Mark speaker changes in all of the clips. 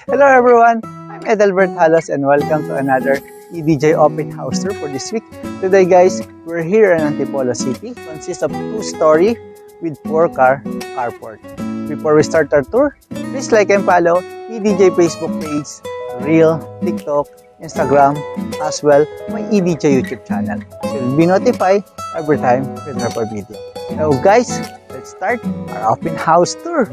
Speaker 1: Hello everyone, I'm Edelbert Halos and welcome to another EDJ Open House Tour for this week. Today guys, we're here in Antipolo City. Consists of 2-story with 4-car carport. Before we start our tour, please like and follow EDJ Facebook page, Reel, TikTok, Instagram, as well my EDJ YouTube channel. So you'll be notified every time we drop a video. Now guys, let's start our open house tour.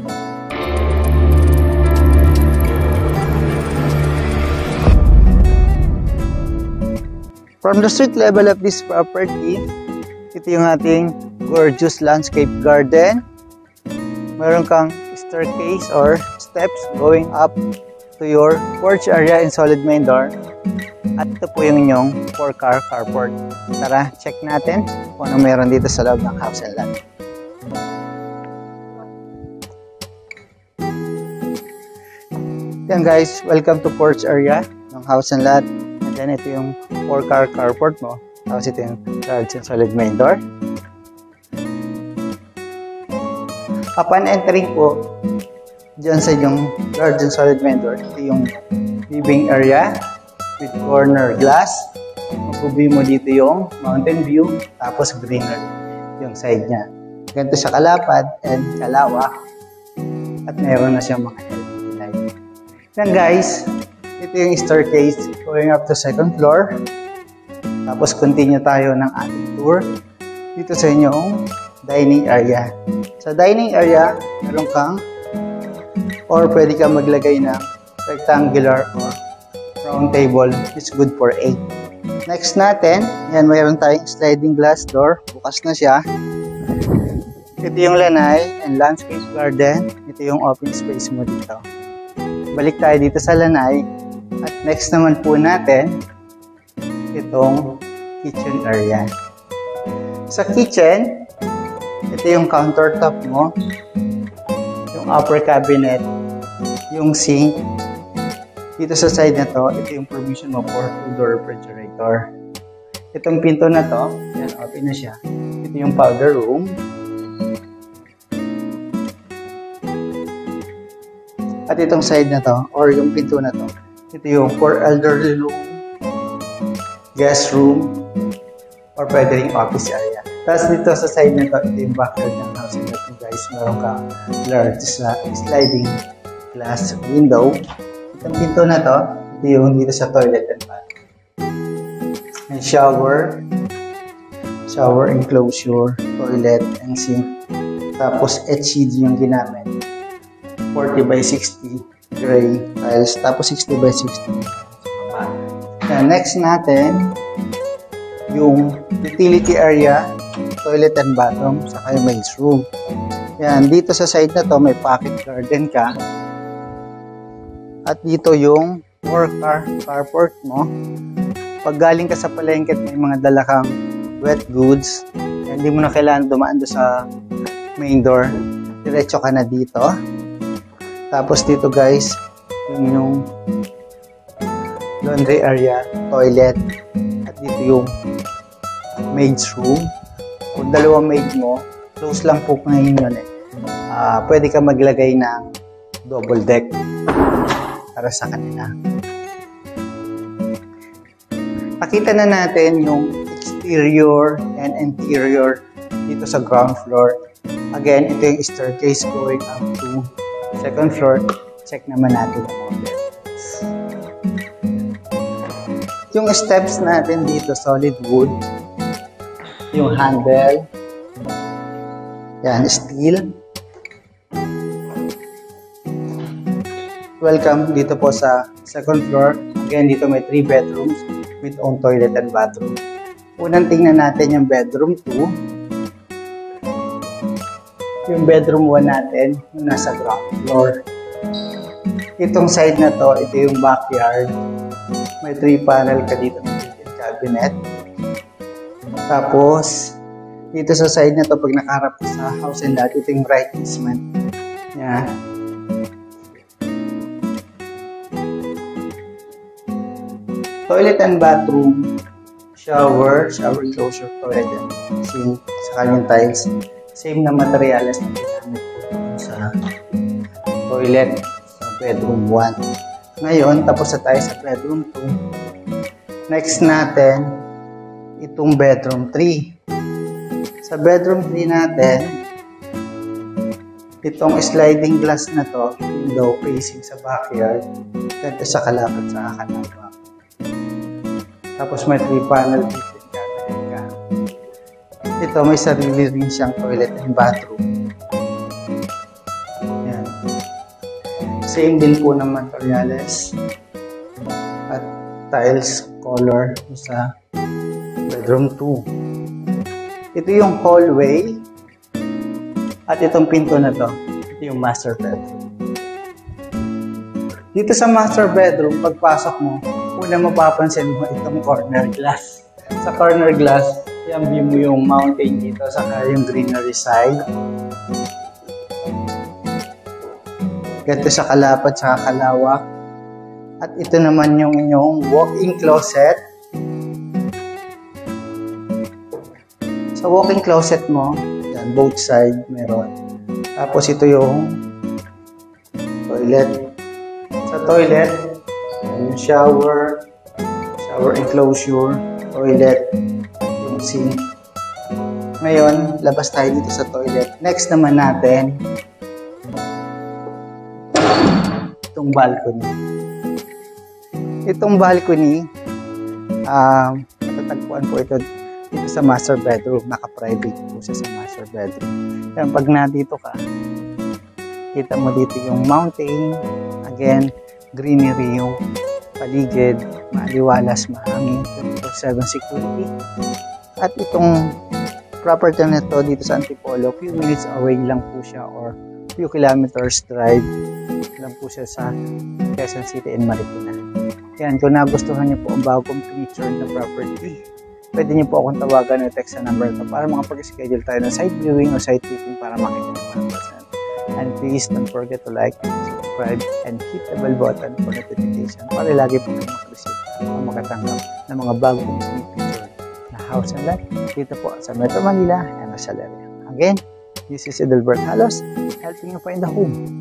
Speaker 1: From the street level of this property, ito yung ating gorgeous landscape garden. Meron kang staircase or steps going up to your porch area in solid main door. At ito po yung inyong 4-car carport. Tara, check natin kung ano meron dito sa loob ng house and lot. Yan guys, welcome to porch area ng house and lot. And then ito yung 4-car carport mo. Tapos ito yung large and solid main door. Upon entering po, dyan sa yung large and solid main door, ito yung living area with corner glass. Mapubi mo dito yung mountain view, tapos greenery yung side niya. Ganito siya kalapad and kalawak. At meron na siyang mga LED light. Yan guys, ito yung staircase going up to 2nd floor. Tapos continue tayo ng ating tour dito sa inyong dining area. Sa dining area, meron kang or pwede kang maglagay ng rectangular or round table. It's good for 8. Next natin, yan, mayroon tayong sliding glass door. Bukas na siya. Ito yung lanay and landscape garden. Ito yung open space mo dito. Balik tayo dito sa lanay. At next naman po natin, itong kitchen area. Sa kitchen, ito yung countertop mo, yung upper cabinet, yung sink. Dito sa side na to, ito yung provision mo for 2-door refrigerator. Itong pinto na to, yan, open na siya. Ito yung powder room. At itong side na to, or yung pinto na to, ito yung for elderly room, guest room, or pwede rin office area. Tapos dito sa side na to, ito yung backyard ng house. And that guys, meron kang large sliding glass window. Itong pinto na to, ito yung dito sa toilet and bath. And shower enclosure, toilet and sink. Tapos HCD yung ginamit. 40 by 60 gray tiles, tapos 60 by 60. Now, next natin yung utility area, toilet and bathroom, saka yung maid's room. Yan, dito sa side na to may pocket garden ka. At dito yung 4-car carport mo. Pag galing ka sa palengke at may mga dala kang wet goods, hindi mo na kailangan dumaan doon sa main door. Diretso ka na dito. Tapos dito guys, yung laundry area, toilet, at dito yung maid's room. Kung dalawang maid mo, close lang po ngayon yun eh. Pwede ka maglagay ng double deck para sa kanila. Pakita na natin yung exterior and interior dito sa ground floor. Again, ito yung staircase going up to 2nd floor. Check naman natin yung models. Yung steps natin dito, solid wood. Yung handle. Yan, steel. Welcome dito po sa 2nd floor. Again, dito may 3 bedrooms with own toilet and bathroom. Unang tingnan natin yung bedroom 2. Yung bedroom 1 natin, yung nasa ground floor. Itong side na to, ito yung backyard. May 3 panel ka dito ng cabinet. Tapos, dito sa side na to, pag nakaharap ka sa house and lot, ito yung right easement. Yan. Toilet and bathroom, shower enclosure, toilet and sink, sa kanyang tiles. Same na materials na ginamit po sa toilet, sa bedroom 1. Ngayon, tapos na tayo sa bedroom 2. Next natin, itong bedroom 3. Sa bedroom 3 natin, itong sliding glass na to, window facing sa backyard, ganda sa kalapat sa kanawa. Tapos may 3-panel kitchen cabinet ka. Ito, may sarili rin siyang toilet and bathroom. Yan. Same din po ng materials at tiles color sa bedroom 2. Ito yung hallway at itong pinto na to. Ito yung master bedroom. Dito sa master bedroom, pagpasok mo, una mapapansin mo itong corner glass. Sa corner glass, yan view mo yung mountain dito, saka yung greenery side. Ganito sa kalapat, saka kalawak. At ito naman yung inyong walk-in closet. Sa walk-in closet mo, yan, both side meron. Tapos ito yung toilet. Sa toilet, yung shower enclosure, toilet, yung sink. Ngayon, labas tayo dito sa toilet. Next naman natin, itong balcony. Itong balcony, matatagpuan po ito dito sa master bedroom. Naka-private po siya sa master bedroom. Yan, pag nandito ka, kita mo dito yung mountain. Again, greenery yung paligid, maliwalas, mahangin, 24/7 security. At itong property na ito dito sa Antipolo, few minutes away lang po siya or few kilometers drive lang po siya sa Quezon City and Marikina. Yan, kung nagustuhan niyo po ang bagong feature na property, pwede niyo po akong tawagan o text sa number ito para makapag-schedule tayo ng site viewing o site tripping para makita niyo mga person. And please don't forget to like, subscribe, and hit the bell button for notification para lagi po kayo mag-receive o makatanggap ng mga bagong feature na house and lot dito po sa Metro Manila and Rizal area. Again, this is Edelbert Halos, helping you find the home